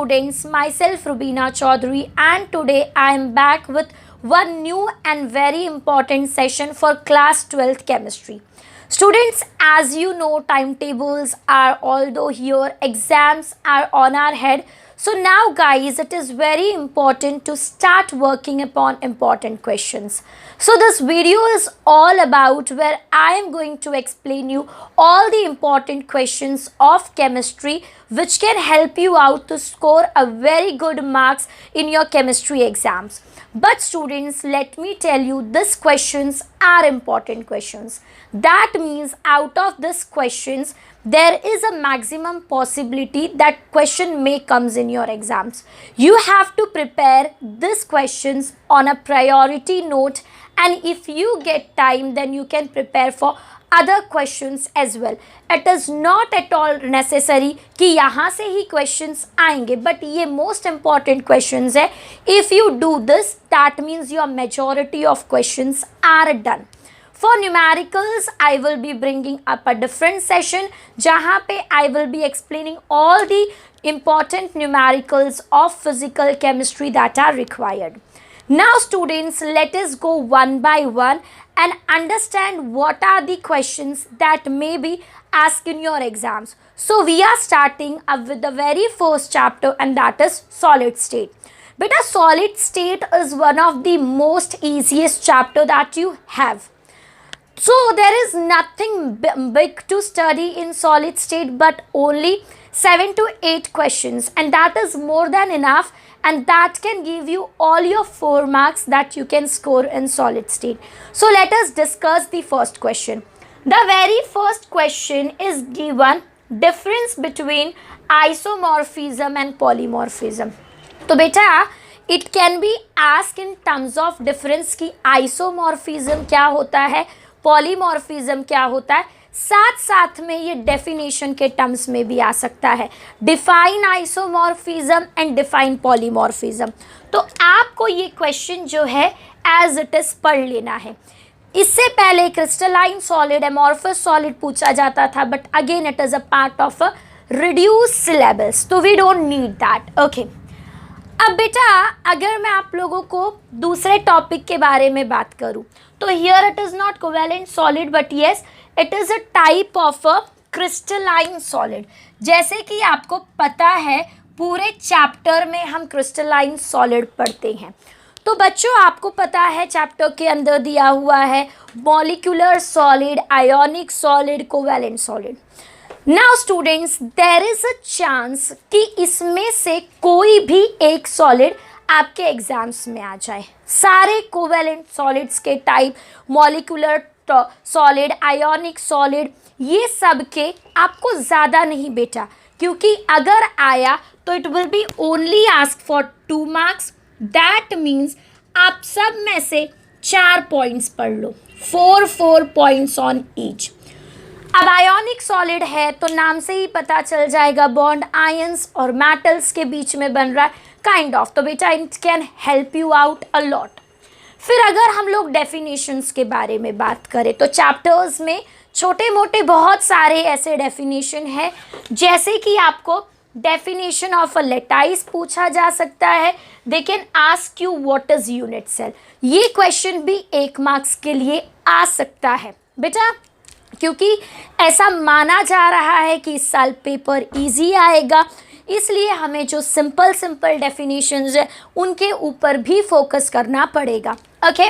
students, myself Rubina Chaudhary, and today I am back with one new and very important session for class 12th chemistry. Students, as you know, timetables are although here, exams are on our head. So now guys, it is very important to start working upon important questions. So this video is all about where I am going to explain you all the important questions of chemistry which can help you out to score a very good marks in your chemistry exams. But students, let me tell you, these questions are important questions. That means out of these questions, there is a maximum possibility that question may comes in your exams. You have to prepare these questions on a priority note, and if you get time, then you can prepare for other questions as well. It is not at all necessary कि यहाँ से ही questions आएंगे, but ये most important questions है. If you do this, that means your majority of questions are done. For numericals, I will be bringing up a different session जहाँ पे I will be explaining all the important numericals of physical chemistry that are required. Now students, let us go one by one and understand what are the questions that may be asked in your exams. So we are starting up with the very first chapter, and that is solid state. But a solid state is one of the most easiest chapter that you have. So there is nothing big to study in solid state but only 7 to 8 questions, and that is more than enough, and that can give you all your 4 marks that you can score in solid state. So let us discuss the first question. The very first question is given difference between isomorphism and polymorphism. तो बेटा it can be asked in terms of difference कि isomorphism क्या होता है, polymorphism क्या होता है, साथ साथ में ये डेफिनेशन के टर्म्स में भी आ सकता है. Define isomorphism and define polymorphism. तो आपको ये क्वेश्चन जो है एज इट इज पढ़ लेना है. इससे पहले क्रिस्टलाइन सॉलिड, एमॉर्फस सॉलिड पूछा जाता था, but again it is a part of a reduce syllabus, तो we don't need that. Okay, अब बेटा अगर मैं आप लोगों को दूसरे टॉपिक के बारे में बात करूं, तो here it is not covalent solid but yes it is a type of a crystalline solid. जैसे कि आपको पता है पूरे चैप्टर में हम क्रिस्टलाइन सॉलिड पढ़ते हैं. तो बच्चों आपको पता है चैप्टर के अंदर दिया हुआ है molecular solid, ionic solid, covalent solid. Now students, there is a chance कि इसमें से कोई भी एक सॉलिड आपके एग्जाम्स में आ जाए. सारे कोवेलेंट सॉलिड्स के type, molecular solid, ionic solid, ये सब के आपको ज़्यादा नहीं बेटा, क्योंकि अगर आया तो it will be only ask for 2 marks. That means आप सब में से 4 पॉइंट्स पढ़ लो, 4 पॉइंट्स ऑन ईच. अब आयोनिक सॉलिड है तो नाम से ही पता चल जाएगा बॉन्ड आयंस और मेटल्स के बीच में बन रहा है, काइंड ऑफ. तो बेटा it can help you out a lot. फिर अगर हम लोग डेफिनेशंस के बारे में बात करें तो चैप्टर्स में छोटे मोटे बहुत सारे ऐसे डेफिनेशन है, जैसे कि आपको डेफिनेशन ऑफ अ लेटाइस पूछा जा सकता है. They can ask you what is unit cell. ये क्वेश्चन भी 1 मार्क्स के लिए आ सकता है बेटा, क्योंकि ऐसा माना जा रहा है कि इस साल पेपर इजी आएगा, इसलिए हमें जो सिंपल डेफिनेशंस है उनके ऊपर भी फोकस करना पड़ेगा. Okay,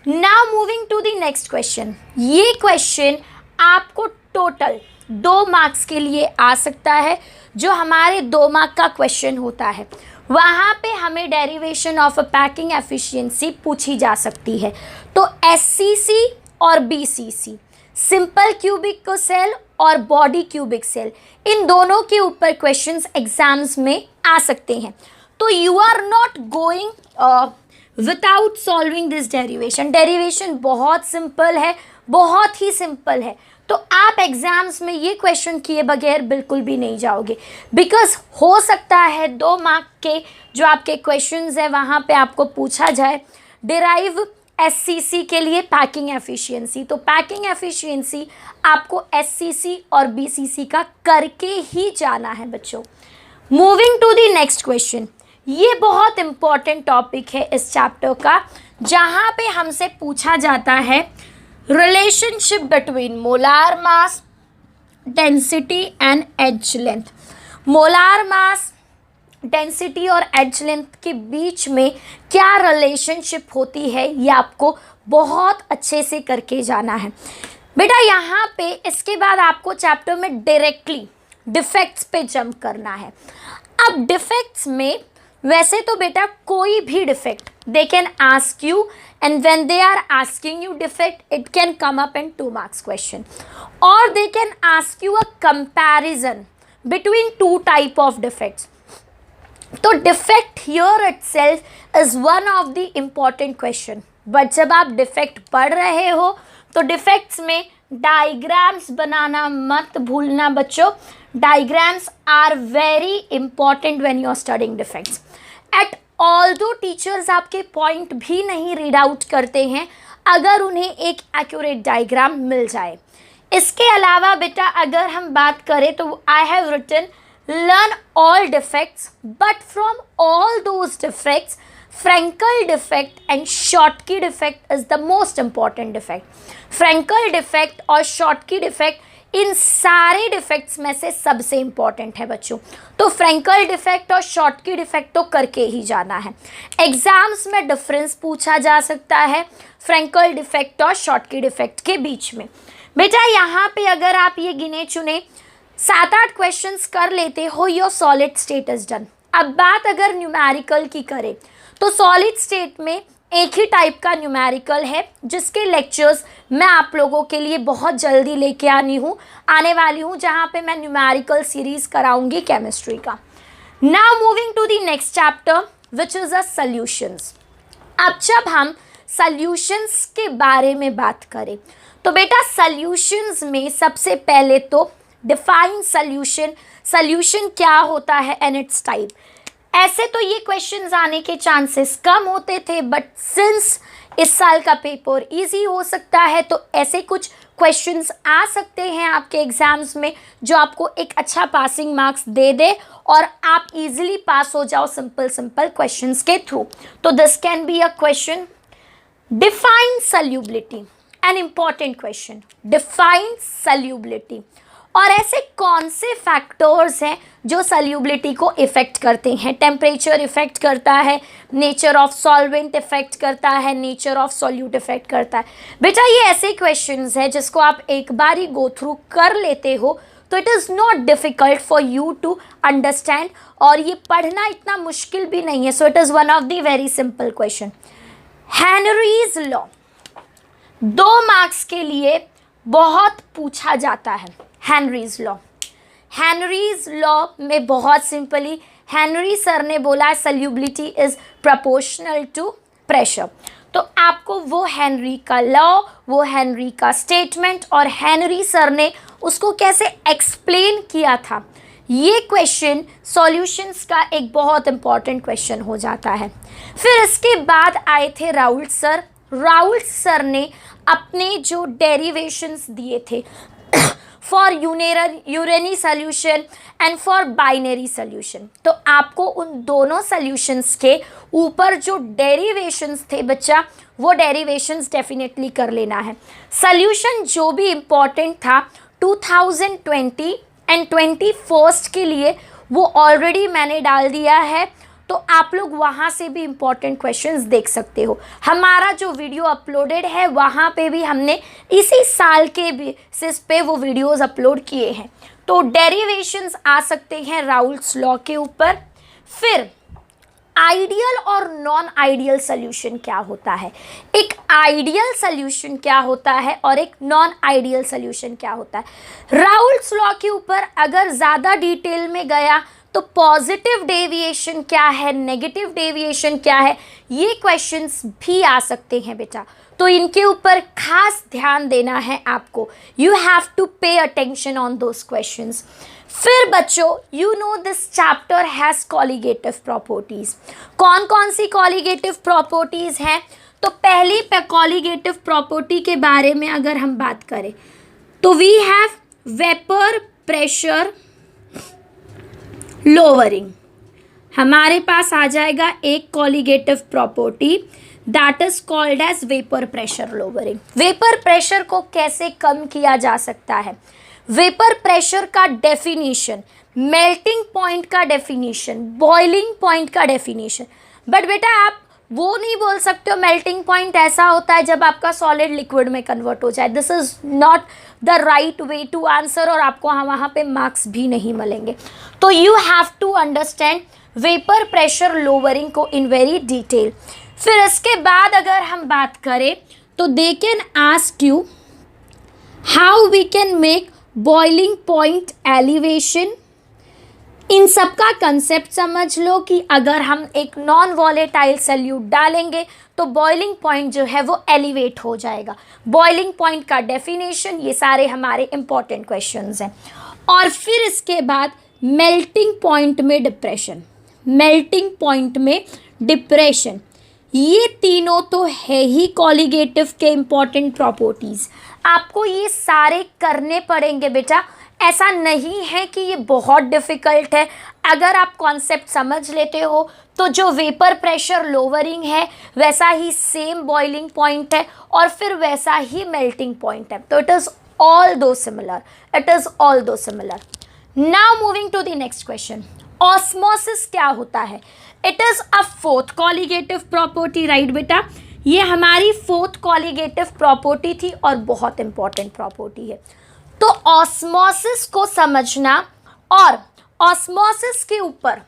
now moving to the next question. ये क्वेश्चन आपको टोटल 2 मार्क्स के लिए आ सकता है. जो हमारे 2 मार्क का क्वेश्चन होता है वहाँ पे हमें derivation of a packing efficiency पूछी जा सकती है. तो SCC और BCC, सिंपल क्यूबिक सेल और बॉडी क्यूबिक सेल, इन दोनों के ऊपर क्वेश्चंस एग्जाम्स में आ सकते हैं. तो you are not going without solving this derivation. Derivation बहुत सिंपल है, बहुत ही सिंपल है. तो आप एग्जाम्स में ये क्वेश्चन किए बगैर बिल्कुल भी नहीं जाओगे, बिकॉज हो सकता है 2 मार्क के जो आपके क्वेश्चंस हैं वहाँ पे आपको पूछा जाए डिराइव SCC के लिए पैकिंग एफिशिएंसी. तो पैकिंग एफिशिएंसी आपको SCC और BCC का करके ही जाना है बच्चों. Moving to the next question. ये बहुत इंपॉर्टेंट टॉपिक है इस चैप्टर का, जहाँ पे हमसे पूछा जाता है relationship between molar mass, density and edge length. Molar mass, density और एज लेंथ के बीच में क्या रिलेशनशिप होती है, ये आपको बहुत अच्छे से करके जाना है बेटा। यहाँ पे इसके बाद आपको चैप्टर में डायरेक्टली डिफेक्ट्स पे जंप करना है। अब डिफेक्ट्स में वैसे तो बेटा कोई भी defect they can ask you, and when they are asking you defect it can come up in 2 marks question, और they can ask you a comparison between 2 type of defects. तो defect here itself is one of the important question. But जब आप defect पढ़ रहे हो तो defects में diagrams बनाना मत भूलना बच्चों। Diagrams are very important when you are studying defects. At although teachers आपके पॉइंट भी नहीं रीड आउट करते हैं अगर उन्हें एक एक्यूरेट डायग्राम मिल जाए। इसके अलावा बेटा अगर हम बात करें तो I have written learn all defects, but from all those defects Frankel defect and Schottky defect is the most important defect. Frankel defect और Schottky defect इन सारे डिफेक्ट्स में से सबसे इम्पॉर्टेंट है बच्चों। तो फ्रैंकल डिफेक्ट और शॉटकी डिफेक्ट तो करके ही जाना है। एग्जाम्स में डिफरेंस पूछा जा सकता है फ्रैंकल डिफेक्ट और शॉटकी डिफेक्ट के बीच में। बेटा यहाँ पे अगर आप ये गिने चुने 7-8 क्वेश्चंस कर लेते हो, your solid state is done. अब बात अगर न्यूमेरिकल की करें तो सॉलिड स्टेट में एक ही टाइप का न्यूमेरिकल है जिसके लेक्चर्स मैं आप लोगों के लिए बहुत जल्दी लेके आने वाली हूँ, जहाँ पे मैं न्यूमेरिकल सीरीज कराऊंगी केमिस्ट्री का। Now moving to the next chapter which is a solutions. अब जब हम सॉल्यूशंस के बारे में बात करें तो बेटा सॉल्यूशंस में सबसे पहले तो डिफाइन सॉल्यूशन, सॉल्यूशन क्या होता है एंड इट्स टाइप। ऐसे तो ये क्वेश्चंस आने के चांसेस कम होते थे, बट सिंस इस साल का पेपर इजी हो सकता है तो ऐसे कुछ क्वेश्चंस आ सकते हैं आपके एग्जाम्स में जो आपको एक अच्छा पासिंग मार्क्स दे दे और आप इजीली पास हो जाओ सिंपल क्वेश्चंस के थ्रू। तो this can be a question. Define solubility, an important question. Define solubility. और ऐसे कौन से फैक्टर्स हैं जो सॉल्युबिलिटी को इफ़ेक्ट करते हैं? टेम्परेचर इफ़ेक्ट करता है, नेचर ऑफ सॉल्वेंट इफ़ेक्ट करता है, नेचर ऑफ सॉल्यूट इफ़ेक्ट करता है। बेटा ये ऐसे क्वेश्चंस हैं जिसको आप एक बार ही गो थ्रू कर लेते हो तो it is not difficult for you to understand, और ये पढ़ना इतना मुश्किल भी नहीं है। So it is one of the very simple question. Henry's law 2 marks के लिए बहुत पूछा जाता है। हेनरीज लॉ, हेनरीज लॉ में बहुत सिंपली हेनरी सर ने बोला solubility is proportional to pressure. तो आपको वो हेनरी का लॉ, वो हेनरी का स्टेटमेंट और हेनरी सर ने उसको कैसे एक्सप्लेन किया था, ये क्वेश्चन सॉल्यूशंस का एक बहुत इंपॉर्टेंट क्वेश्चन हो जाता है। फिर इसके बाद आए थे राउल्ट सर। राउल्ट सर ने अपने जो डेरिवेशंस दिए थे फॉर यूरेनी solution and for binary solution, तो आपको उन दोनों सॉल्यूशंस के ऊपर जो डेरिवेशंस थे बच्चा, वो डेरिवेशंस डेफिनेटली कर लेना है। सॉल्यूशन जो भी इम्पॉर्टेंट था 2020 एंड 21 के लिए वो ऑलरेडी मैंने डाल दिया है, तो आप लोग वहाँ से भी इम्पॉर्टेंट क्वेश्चंस देख सकते हो। हमारा जो वीडियो अपलोडेड है वहाँ पे भी हमने इसी साल के बेसिस पे वो वीडियोस अपलोड किए हैं। तो डेरिवेशंस आ सकते हैं राउल्ट्स लॉ के ऊपर। फिर आइडियल और नॉन आइडियल सॉल्यूशन क्या होता है, एक आइडियल सॉल्यूशन क्या होता है और एक नॉन आइडियल सॉल्यूशन क्या होता है। राउल्ट्स लॉ के ऊपर अगर ज़्यादा डिटेल में गया तो पॉजिटिव डेविएशन क्या है, नेगेटिव डेविएशन क्या है, ये क्वेश्चंस भी आ सकते हैं बेटा। तो इनके ऊपर खास ध्यान देना है आपको। You have to pay attention on those questions. फिर बच्चों you know this chapter has colligative properties. कौन कौन सी कॉलिगेटिव प्रॉपर्टीज़ हैं? तो पहली कॉलिगेटिव प्रॉपर्टी के बारे में अगर हम बात करें तो we have vapour pressure lowering, हमारे पास आ जाएगा एक colligative property that is called as vapour pressure lowering. Vapour pressure को कैसे कम किया जा सकता है? वेपर प्रेशर का डेफिनेशन, मेल्टिंग पॉइंट का डेफिनेशन, बॉइलिंग पॉइंट का डेफिनेशन। बट बेटा आप वो नहीं बोल सकते हो मेल्टिंग पॉइंट ऐसा होता है जब आपका सॉलिड लिक्विड में कन्वर्ट हो जाए। This is not the right way to answer, और आपको वहाँ पे मार्क्स भी नहीं मिलेंगे। तो you have to understand vapour pressure lowering को इन वेरी डिटेल। फिर इसके बाद अगर हम बात करें तो they can ask you how we can make boiling point elevation. इन सब का कंसेप्ट समझ लो कि अगर हम एक नॉन वॉलेटाइल सल्यूट डालेंगे तो बॉइलिंग पॉइंट जो है वो एलिवेट हो जाएगा। बॉइलिंग पॉइंट का डेफिनेशन, ये सारे हमारे इंपॉर्टेंट क्वेश्चंस हैं। और फिर इसके बाद मेल्टिंग पॉइंट में डिप्रेशन, मेल्टिंग पॉइंट में डिप्रेशन, ये तीनों तो है ही कॉलिगेटिव के इंपॉर्टेंट प्रॉपर्टीज़। आपको ये सारे करने पड़ेंगे बेटा, ऐसा नहीं है कि ये बहुत डिफ़िकल्ट है। अगर आप कॉन्सेप्ट समझ लेते हो तो जो वेपर प्रेशर लोअरिंग है वैसा ही सेम बॉइलिंग पॉइंट है और फिर वैसा ही मेल्टिंग पॉइंट है। तो it is although similar, it is although similar. Now moving to the next question, osmosis क्या होता है? It is a fourth colligative property, right बेटा? ये हमारी फोर्थ कॉलिगेटिव प्रॉपर्टी थी और बहुत इंपॉर्टेंट प्रॉपर्टी है। तो ऑस्मोसिस को समझना और ऑस्मोसिस के ऊपर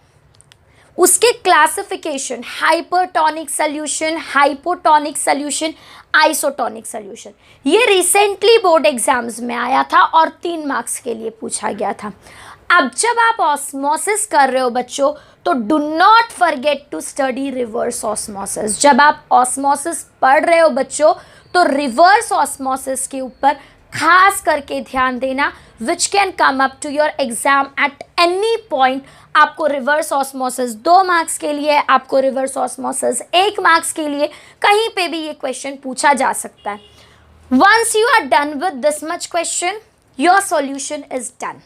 उसके classification, hypertonic solution, hypotonic solution, isotonic solution, ये रिसेंटली बोर्ड एग्जाम्स में आया था और 3 मार्क्स के लिए पूछा गया था। अब जब आप ऑस्मोसिस कर रहे हो बच्चों तो do not forget to study reverse osmosis. जब आप ऑस्मोसिस पढ़ रहे हो बच्चों तो रिवर्स ऑस्मोसिस के ऊपर खास करके ध्यान देना, which can come up to your exam at any point. आपको रिवर्स ऑस्मोसिस 2 मार्क्स के लिए, आपको रिवर्स ऑस्मोसिस 1 मार्क्स के लिए, कहीं पे भी ये क्वेश्चन पूछा जा सकता है। Once you are done with this much question, your solution is done.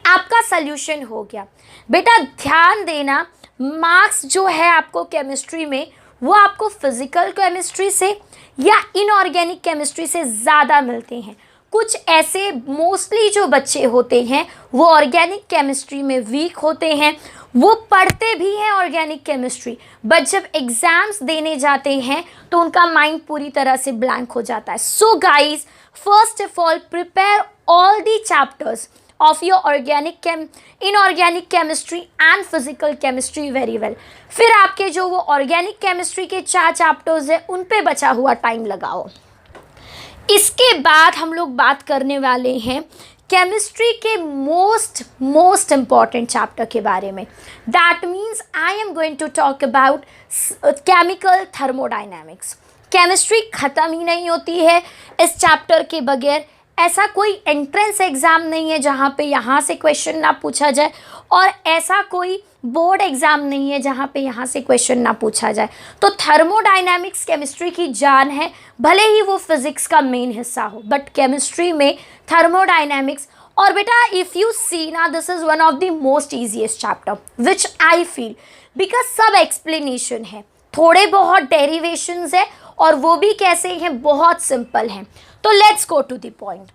आपका सॉल्यूशन हो गया। बेटा ध्यान देना, मार्क्स जो है आपको केमिस्ट्री में वो आपको फिजिकल केमिस्ट्री से या इनऑर्गेनिक केमिस्ट्री से ज़्यादा मिलते हैं। कुछ ऐसे मोस्टली जो बच्चे होते हैं वो ऑर्गेनिक केमिस्ट्री में वीक होते हैं, वो पढ़ते भी हैं ऑर्गेनिक केमिस्ट्री, बट जब एग्ज़ाम्स देने जाते हैं तो उनका माइंड पूरी तरह से ब्लैंक हो जाता है। So guys, first of all prepare all the chapters of your inorganic chemistry and physical chemistry very well। फिर आपके जो वो ऑर्गेनिक केमिस्ट्री के 4 चैप्टर्स हैं उन पे बचा हुआ टाइम लगाओ। इसके बाद हम लोग बात करने वाले हैं केमिस्ट्री के मोस्ट इम्पॉर्टेंट चैप्टर के बारे में। That means I am going to talk about chemical thermodynamics. Chemistry ख़त्म ही नहीं होती है इस चैप्टर के बगैर। ऐसा कोई एंट्रेंस एग्ज़ाम नहीं है जहाँ पे यहाँ से क्वेश्चन ना पूछा जाए, और ऐसा कोई बोर्ड एग्ज़ाम नहीं है जहाँ पे यहाँ से क्वेश्चन ना पूछा जाए। तो थर्मोडायनामिक्स केमिस्ट्री की जान है, भले ही वो फिज़िक्स का मेन हिस्सा हो, बट केमिस्ट्री में थर्मोडायनामिक्स। और बेटा इफ़ यू सी ना, this is one of the most easiest chapter which I feel, because सब एक्सप्लेनेशन है, थोड़े बहुत डेरिवेशंस है और वो भी कैसे हैं, बहुत सिंपल हैं। तो let's go to the point.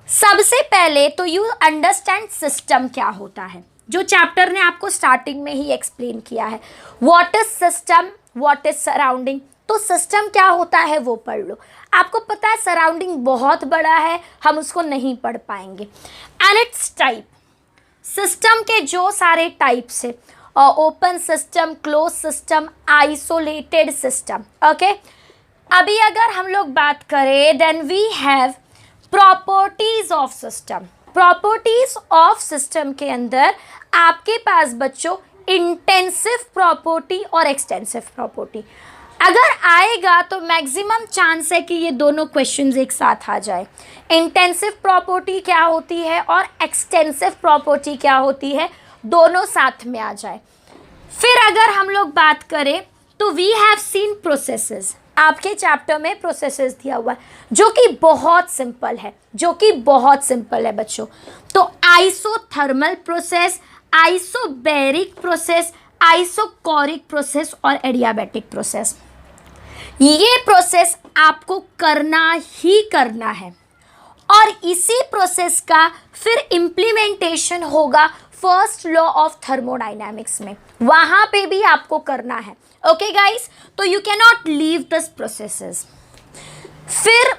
सबसे पहले तो यू अंडरस्टैंड सिस्टम क्या होता है, जो चैप्टर ने आपको स्टार्टिंग में ही एक्सप्लेन किया है। What is system, what is surrounding. तो सिस्टम क्या होता है वो पढ़ लो। आपको पता है सराउंडिंग बहुत बड़ा है, हम उसको नहीं पढ़ पाएंगे। एंड इट्स टाइप, सिस्टम के जो सारे टाइप्स है, open system, close system, isolated system. Okay, अभी अगर हम लोग बात करें then we have properties of system. Properties of system के अंदर आपके पास बच्चों इंटेंसिव प्रॉपर्टी और एक्सटेंसिव प्रॉपर्टी अगर आएगा तो मैक्सिमम चांस है कि ये दोनों क्वेश्चंस एक साथ आ जाए। इंटेंसिव प्रॉपर्टी क्या होती है और एक्सटेंसिव प्रॉपर्टी क्या होती है, दोनों साथ में आ जाए। फिर अगर हम लोग बात करें तो वी हैव सीन प्रोसेसेस। आपके चैप्टर में प्रोसेसेस दिया हुआ है जो कि बहुत सिंपल है, जो कि बहुत सिंपल है बच्चों। तो isothermal process, isobaric process, isochoric process और एडियाबैटिक प्रोसेस। ये प्रोसेस आपको करना ही करना है और इसी प्रोसेस का फिर इम्प्लीमेंटेशन होगा फर्स्ट लॉ ऑफ थर्मोडाइनमिक्स में, वहाँ पे भी आपको करना है। ओके गाइस, तो you can not leave this processes. फिर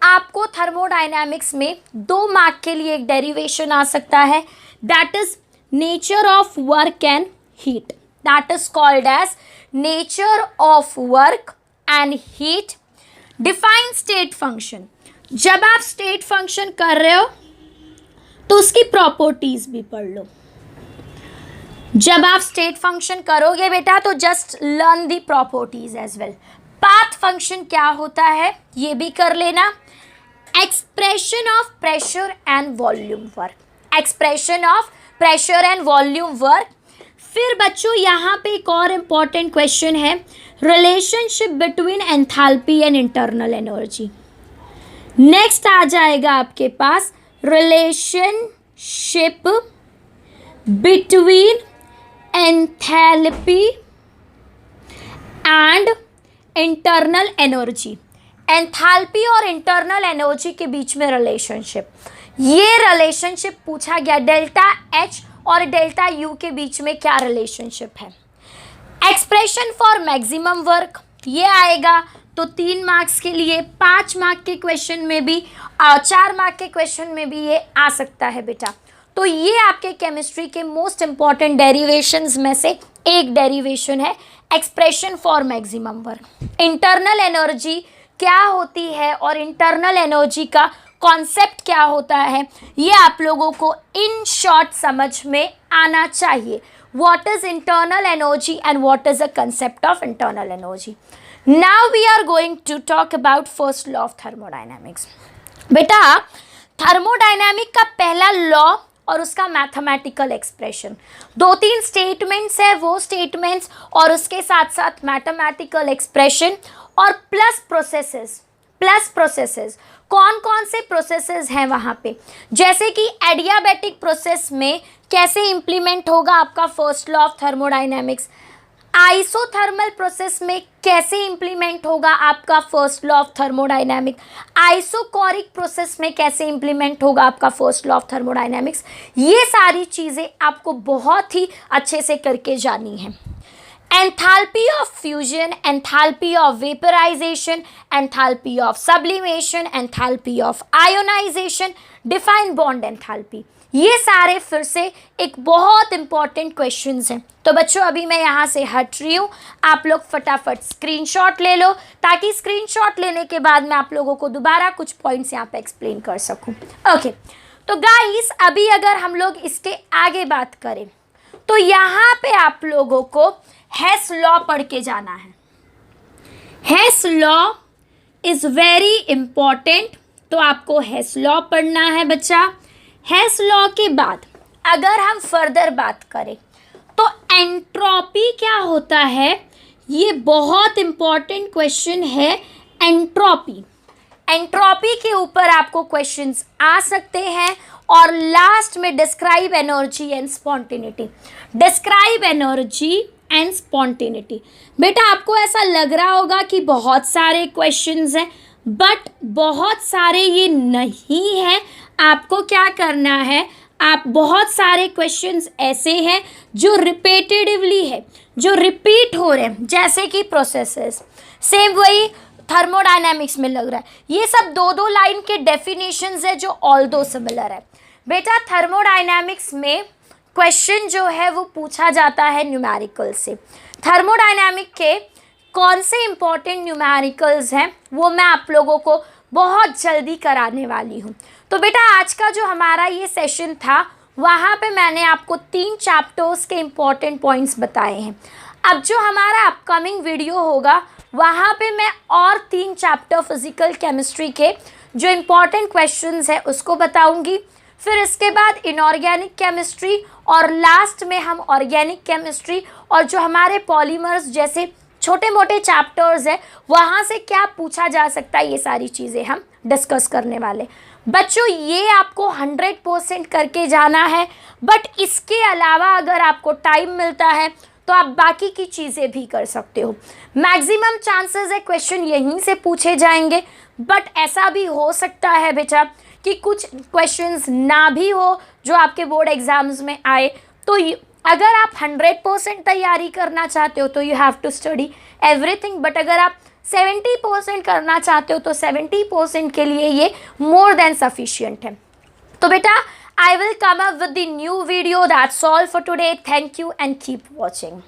आपको थर्मोडाइनमिक्स में 2 मार्क के लिए एक डेरिवेशन आ सकता है, that is nature of work and heat, that is called as nature of work and heat. Define state function, जब आप स्टेट फंक्शन कर रहे हो तो उसकी प्रॉपर्टीज भी पढ़ लो। जब आप स्टेट फंक्शन करोगे बेटा तो just learn the properties as well. Path function क्या होता है ये भी कर लेना। Expression of pressure and volume work, expression of pressure and volume work. फिर बच्चों यहाँ पे एक और इम्पॉर्टेंट क्वेश्चन है, relationship between enthalpy and internal energy. Next आ जाएगा आपके पास relationship between enthalpy and internal energy. Enthalpy और इंटरनल एनर्जी के बीच में रिलेशनशिप, ये रिलेशनशिप पूछा गया। डेल्टा एच और डेल्टा यू के बीच में क्या रिलेशनशिप है। एक्सप्रेशन फॉर मैक्सिमम वर्क ये आएगा तो 3 मार्क्स के लिए, 5 मार्क के क्वेश्चन में भी, 4 मार्क के क्वेश्चन में भी ये आ सकता है बेटा। तो ये आपके केमिस्ट्री के मोस्ट इंपॉर्टेंट डेरिवेशंस में से एक डेरिवेशन है, expression for maximum work. Internal energy क्या होती है और इंटरनल एनर्जी का कॉन्सेप्ट क्या होता है ये आप लोगों को इन शॉर्ट समझ में आना चाहिए। What is internal energy and what is the concept of internal energy. Now we are going to talk about first law of thermodynamics. बेटा थर्मोडाइनमिक का पहला लॉ और उसका मैथमेटिकल एक्सप्रेशन, 2-3 स्टेटमेंट्स है, वो स्टेटमेंट्स और उसके साथ साथ मैथमेटिकल एक्सप्रेशन और प्लस प्रोसेसेस। कौन कौन से प्रोसेसेस हैं वहाँ पे, जैसे कि एडियाबैटिक प्रोसेस में कैसे इम्प्लीमेंट होगा आपका first law of thermodynamics, isothermal process में कैसे इम्प्लीमेंट होगा आपका first law of thermodynamic, isochoric process में कैसे इम्प्लीमेंट होगा आपका फर्स्ट लॉ ऑफ थर्मोडाइनमिक्स। ये सारी चीज़ें आपको बहुत ही अच्छे से करके जानी है। Enthalpy of fusion, enthalpy of vaporization, enthalpy of sublimation, enthalpy of ionization, define bond enthalpy, ये सारे फिर से एक बहुत इंपॉर्टेंट क्वेश्चंस हैं। तो बच्चों अभी मैं यहाँ से हट रही हूँ, आप लोग फटाफट स्क्रीनशॉट ले लो ताकि स्क्रीनशॉट लेने के बाद मैं आप लोगों को दोबारा कुछ पॉइंट्स यहाँ पे एक्सप्लेन कर सकूँ। ओके, तो गाइस अभी अगर हम लोग इसके आगे बात करें तो यहाँ पे आप लोगों को हेस लॉ पढ़ के जाना है। हेस लॉ इज़ वेरी इम्पॉर्टेंट, तो आपको हेस लॉ पढ़ना है बच्चा। हेस लॉ के बाद अगर हम फर्दर बात करें तो एंट्रोपी क्या होता है, ये बहुत इम्पॉर्टेंट क्वेश्चन है। एंट्रोपी के ऊपर आपको क्वेश्चंस आ सकते हैं। और लास्ट में describe energy and spontaneity. Describe energy and spontaneity, बेटा आपको ऐसा लग रहा होगा कि बहुत सारे क्वेश्चंस हैं, बट बहुत सारे ये नहीं है। आपको क्या करना है, आप बहुत सारे क्वेश्चंस ऐसे हैं जो रिपीटेटिवली है, जो रिपीट हो रहे हैं, जैसे कि प्रोसेसेस, सेम वही थर्मोडायनेमिक्स में लग रहा है। ये सब 2-2 लाइन के डेफिनेशंस है जो ऑल्दो सिमिलर है। बेटा थर्मोडायनेमिक्स में क्वेश्चन जो है वो पूछा जाता है न्यूमेरिकल से। थर्मोडायनेमिक के कौन से इंपॉर्टेंट न्यूमेरिकल्स हैं वो मैं आप लोगों को बहुत जल्दी कराने वाली हूँ। तो बेटा आज का जो हमारा ये सेशन था वहाँ पे मैंने आपको 3 चैप्टर्स के इम्पॉर्टेंट पॉइंट्स बताए हैं। अब जो हमारा अपकमिंग वीडियो होगा वहाँ पे मैं और 3 चैप्टर फिजिकल केमिस्ट्री के जो इम्पॉर्टेंट क्वेश्चंस है उसको बताऊँगी। फिर इसके बाद इनऑर्गेनिक केमिस्ट्री और लास्ट में हम ऑर्गेनिक केमिस्ट्री और जो हमारे पॉलीमर्स जैसे छोटे मोटे चैप्टर्स है वहाँ से क्या पूछा जा सकता है, ये सारी चीज़ें हम डिस्कस करने वाले। बच्चों ये आपको 100% करके जाना है, बट इसके अलावा अगर आपको टाइम मिलता है तो आप बाकी की चीज़ें भी कर सकते हो। मैक्सिमम चांसेस है क्वेश्चन यहीं से पूछे जाएंगे, बट ऐसा भी हो सकता है बेटा कि कुछ क्वेश्चंस ना भी हो जो आपके बोर्ड एग्जाम्स में आए। तो अगर आप 100% तैयारी करना चाहते हो तो you have to study everything, but अगर आप 70% करना चाहते हो तो 70% के लिए ये मोर देन सफिशियंट है। तो बेटा I will come up with the new video. That's all for today. Thank you and keep watching.